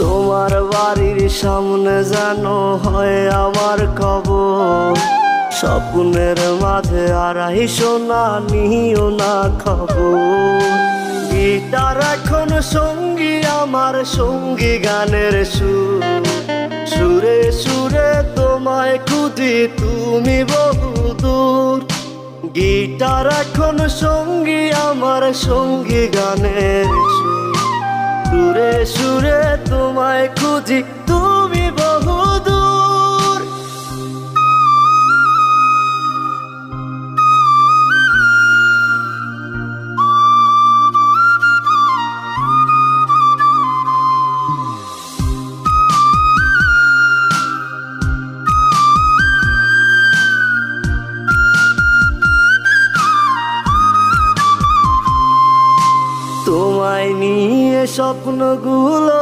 তোমার বাড়ির সামনে যেন হয় আমার কবর, স্বপ্নের মাঝে আড়াই সোনা নিও না খবর। গিটার এখন সঙ্গী আমার, সঙ্গী গানের সুর, সুরে সুরে তোমায় খুঁজি তুমি বহুদূর। গিটার এখন সঙ্গী আমার, সঙ্গী গানের সুর, সুরে সুরে তোমায় খুঁজি তুমি বহুদূর। তোমায় নিয়ে স্বপ্নগুলো